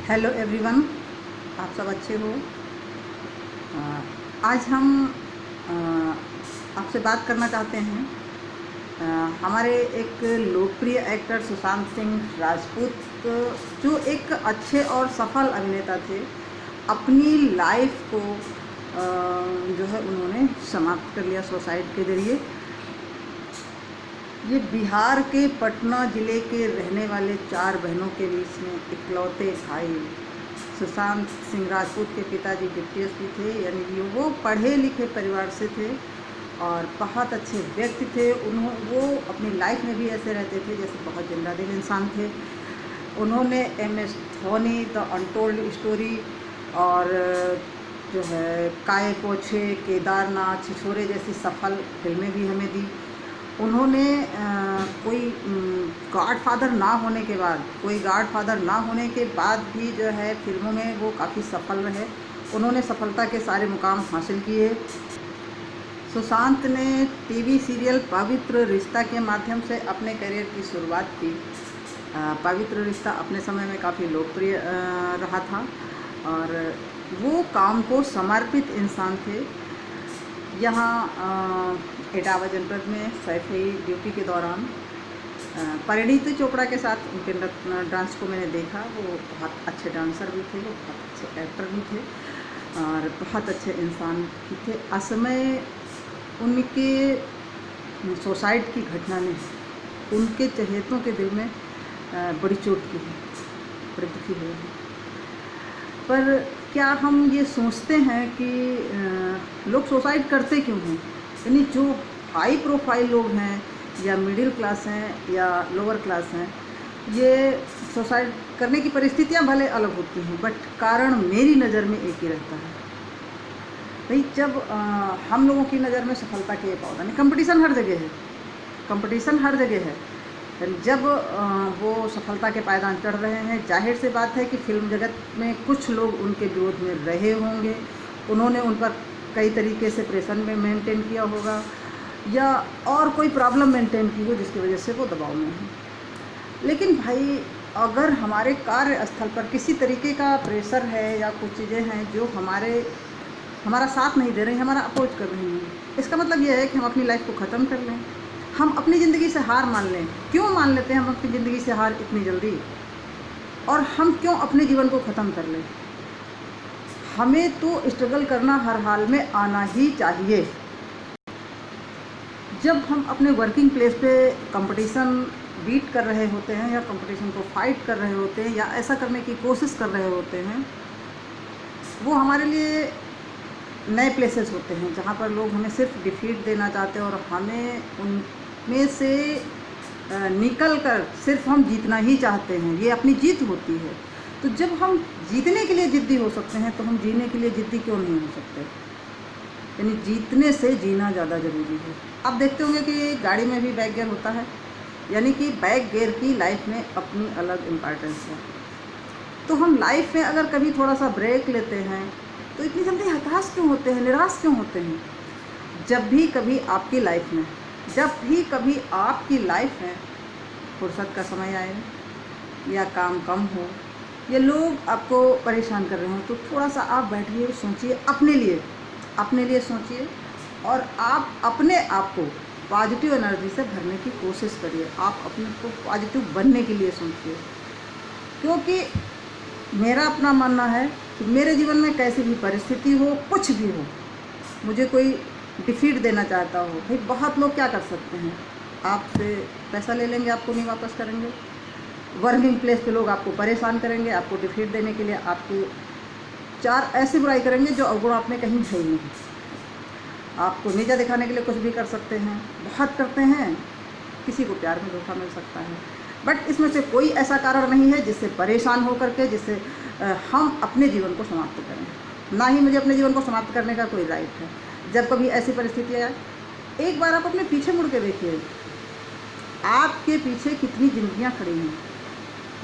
Hello everyone, आप सब अच्छे हो। आज हम आपसे बात करना चाहते हैं। हमारे एक लोकप्रिय एक्टर सुशांत सिंह राजपूत, जो एक अच्छे और सफल अभिनेता थे, अपनी लाइफ को जो है उन्होंने समाप्त कर लिया सुसाइड के ज़रिए। ये बिहार के पटना ज़िले के रहने वाले 4 बहनों के बीच में इकलौते भाई सुशांत सिंह राजपूत के पिताजी डिप्टी एसपी थे, यानी कि वो पढ़े लिखे परिवार से थे और बहुत अच्छे व्यक्ति थे। वो अपनी लाइफ में भी ऐसे रहते थे जैसे बहुत जिंदा दिल इंसान थे। उन्होंने MS Dhoni, the untold story और जो है काये पोछे, केदारनाथ, छिछोरे जैसी सफल फिल्में भी हमें दी। उन्होंने कोई गॉडफादर ना होने के बाद भी जो है फिल्मों में वो काफ़ी सफल रहे। उन्होंने सफलता के सारे मुकाम हासिल किए। सुशांत ने टीवी सीरियल पवित्र रिश्ता के माध्यम से अपने करियर की शुरुआत की। पवित्र रिश्ता अपने समय में काफ़ी लोकप्रिय रहा था और वो काम को समर्पित इंसान थे। यहाँ इटावा जनपद में सैफई ड्यूटी के दौरान परिणीति चोपड़ा के साथ उनके डांस को मैंने देखा। वो बहुत अच्छे डांसर भी थे, वो बहुत अच्छे एक्टर भी थे और बहुत अच्छे इंसान भी थे। असमय उनके सुसाइड की घटना ने उनके चहेतों के दिल में बड़ी चोट की है, बड़ी दुखी हुए हैं। पर क्या हम ये सोचते हैं कि लोग सुसाइड करते क्यों हैं? यानी जो हाई प्रोफाइल लोग हैं या मिडिल क्लास हैं या लोअर क्लास हैं, ये सुसाइड करने की परिस्थितियां भले अलग होती हैं, बट कारण मेरी नज़र में एक ही रहता है। भाई जब हम लोगों की नज़र में सफलता के पौधा नहीं, कंपटीशन हर जगह है, कंपटीशन हर जगह है। जब वो सफलता के पायदान चढ़ रहे हैं, जाहिर सी बात है कि फिल्म जगत में कुछ लोग उनके विरोध में रहे होंगे। उन्होंने उन पर कई तरीके से प्रेशर में मेंटेन किया होगा या और कोई प्रॉब्लम मेंटेन की हो जिसकी वजह से वो दबाव में है। लेकिन भाई अगर हमारे कार्यस्थल पर किसी तरीके का प्रेशर है या कुछ चीज़ें हैं जो हमारा साथ नहीं दे रही, हमारा अपोज कर रही हैं, इसका मतलब यह है कि हम अपनी लाइफ को ख़त्म कर लें, हम अपनी ज़िंदगी से हार मान लें। क्यों मान लेते हैं हम अपनी ज़िंदगी से हार इतनी जल्दी, और हम क्यों अपने जीवन को ख़त्म कर लें? हमें तो स्ट्रगल करना हर हाल में आना ही चाहिए। जब हम अपने वर्किंग प्लेस पे कंपटीशन बीट कर रहे होते हैं या कंपटीशन को फाइट कर रहे होते हैं या ऐसा करने की कोशिश कर रहे होते हैं, वो हमारे लिए नए प्लेसेस होते हैं जहाँ पर लोग हमें सिर्फ डिफीट देना चाहते हैं और हमें उनमें से निकल कर सिर्फ हम जीतना ही चाहते हैं, ये अपनी जीत होती है। तो जब हम जीतने के लिए जिद्दी हो सकते हैं तो हम जीने के लिए जिद्दी क्यों नहीं हो सकते? यानी जीतने से जीना ज़्यादा ज़रूरी है। आप देखते होंगे कि गाड़ी में भी बैक गियर होता है, यानी कि बैक गियर की लाइफ में अपनी अलग इम्पोर्टेंस है। तो हम लाइफ में अगर कभी थोड़ा सा ब्रेक लेते हैं तो इतनी जल्दी हताश क्यों होते हैं, निराश क्यों होते हैं? जब भी कभी आपकी लाइफ में फुर्सत का समय आए या काम कम हो या लोग आपको परेशान कर रहे हो, तो थोड़ा सा आप बैठिए, सोचिए, अपने लिए सोचिए और आप अपने आप को पॉजिटिव एनर्जी से भरने की कोशिश करिए। आप अपने को पॉजिटिव बनने के लिए सोचिए, क्योंकि मेरा अपना मानना है कि मेरे जीवन में कैसी भी परिस्थिति हो, कुछ भी हो, मुझे कोई डिफीट देना चाहता हो, भाई बहुत लोग क्या कर सकते हैं, आपसे पैसा ले लेंगे, आपको नहीं वापस करेंगे। वर्किंग प्लेस पे लोग आपको परेशान करेंगे, आपको डिफीट देने के लिए आपको 4 ऐसी बुराई करेंगे जो अवगुण आपने कहीं है ही नहीं। आपको नीचा दिखाने के लिए कुछ भी कर सकते हैं, बहुत करते हैं। किसी को प्यार में धोखा मिल सकता है, बट इसमें से कोई ऐसा कारण नहीं है जिससे परेशान हो करके जिससे हम अपने जीवन को समाप्त करें। ना ही मुझे अपने जीवन को समाप्त करने का कोई राइट है। जब कभी ऐसी परिस्थिति आए, एक बार आप अपने पीछे मुड़ के देखिए, आपके पीछे कितनी जिंदगियां खड़ी हैं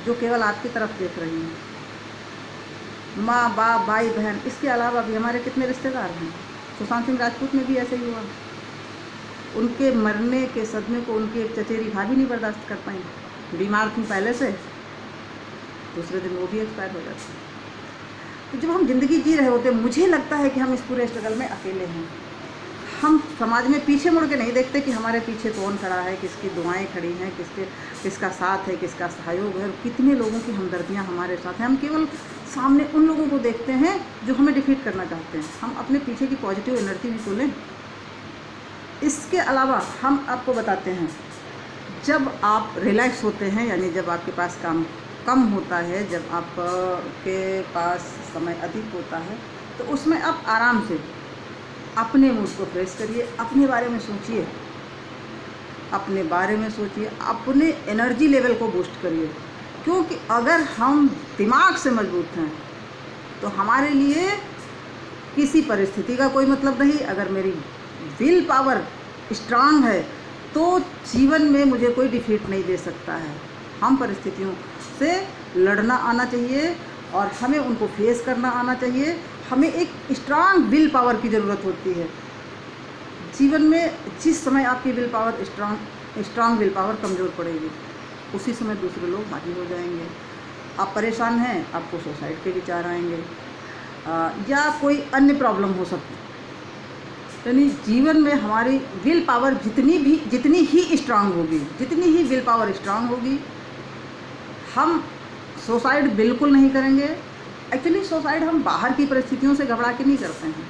जो केवल आपकी तरफ देख रही हैं। माँ बाप, भाई बहन, इसके अलावा भी हमारे कितने रिश्तेदार हैं। सुशांत सिंह राजपूत में भी ऐसे ही हुआ। उनके मरने के सदमे को उनकी एक चचेरी भाभी नहीं बर्दाश्त कर पाई, बीमार थी पहले से, दूसरे दिन वो भी एक्सपायर हो जाते हैं। तो जब हम ज़िंदगी जी रहे होते हैं, मुझे लगता है कि हम इस पूरे स्ट्रगल में अकेले हैं। हम समाज में पीछे मुड़ के नहीं देखते कि हमारे पीछे कौन खड़ा है, किसकी दुआएं खड़ी हैं, किसका साथ है, किसका सहयोग है, और कितने लोगों की हमदर्दियाँ हमारे साथ हैं। हम केवल सामने उन लोगों को देखते हैं जो हमें डिफीट करना चाहते हैं। हम अपने पीछे की पॉजिटिव एनर्जी भी तो लें। इसके अलावा हम आपको बताते हैं, जब आप रिलैक्स होते हैं, यानी जब आपके पास काम कम होता है, जब आपके पास समय अधिक होता है, तो उसमें आप आराम से अपने मूड को फ्रेश करिए, अपने बारे में सोचिए, अपने एनर्जी लेवल को बूस्ट करिए। क्योंकि अगर हम दिमाग से मजबूत हैं तो हमारे लिए किसी परिस्थिति का कोई मतलब नहीं। अगर मेरी विल पावर स्ट्रांग है तो जीवन में मुझे कोई डिफीट नहीं दे सकता है। हम परिस्थितियों से लड़ना आना चाहिए और हमें उनको फेस करना आना चाहिए। हमें एक स्ट्रांग विल पावर की ज़रूरत होती है जीवन में। जिस समय आपकी will power strong will power कमज़ोर पड़ेगी, उसी समय दूसरे लोग हावी हो जाएंगे। आप परेशान हैं, आपको सुसाइड के विचार आएंगे या कोई अन्य प्रॉब्लम हो सकती है। यानी जीवन में हमारी विल पावर जितनी ही स्ट्रांग होगी, जितनी ही विल पावर स्ट्रांग होगी, हम सुसाइड बिल्कुल नहीं करेंगे। एक्चुअली सुसाइड हम बाहर की परिस्थितियों से घबरा के नहीं करते हैं।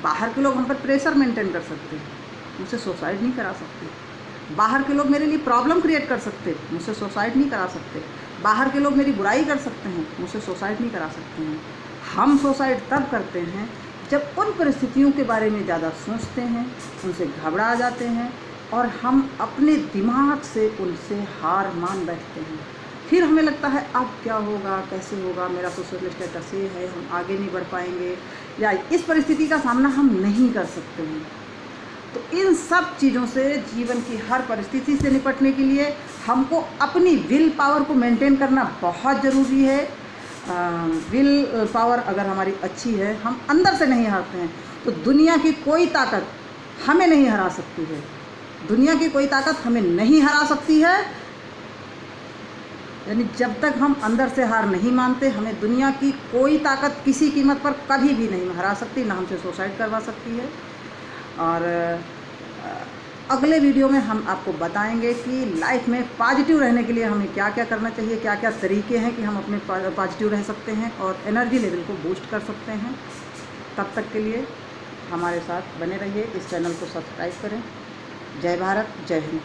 बाहर के लोग हम पर प्रेशर मेंटेन कर सकते हैं, मुझसे सुसाइड नहीं करा सकते। बाहर के लोग मेरे लिए प्रॉब्लम क्रिएट कर सकते, मुझसे सुसाइड नहीं करा सकते। बाहर के लोग मेरी बुराई कर सकते हैं, मुझसे सुसाइड नहीं करा सकते हैं। हम सुसाइड तब करते हैं जब उन परिस्थितियों के बारे में ज़्यादा सोचते हैं, उनसे घबरा जाते हैं और हम अपने दिमाग से उनसे हार मान बैठते हैं। फिर हमें लगता है अब क्या होगा, कैसे होगा, मेरा सोशल स्टेटस ये है, हम आगे नहीं बढ़ पाएंगे या इस परिस्थिति का सामना हम नहीं कर सकते हैं। तो इन सब चीज़ों से, जीवन की हर परिस्थिति से निपटने के लिए हमको अपनी विल पावर को मेंटेन करना बहुत ज़रूरी है। विल पावर अगर हमारी अच्छी है, हम अंदर से नहीं हारते हैं, तो दुनिया की कोई ताकत हमें नहीं हरा सकती है। दुनिया की कोई ताकत हमें नहीं हरा सकती है। यानी जब तक हम अंदर से हार नहीं मानते, हमें दुनिया की कोई ताकत किसी कीमत पर कभी भी नहीं हरा सकती, ना हमसे सुसाइड करवा सकती है। और अगले वीडियो में हम आपको बताएंगे कि लाइफ में पॉजिटिव रहने के लिए हमें क्या क्या करना चाहिए, क्या क्या तरीके हैं कि हम अपने पॉजिटिव रह सकते हैं और एनर्जी लेवल को बूस्ट कर सकते हैं। तब तक के लिए हमारे साथ बने रहिए, इस चैनल को सब्सक्राइब करें। जय भारत, जय हिंद।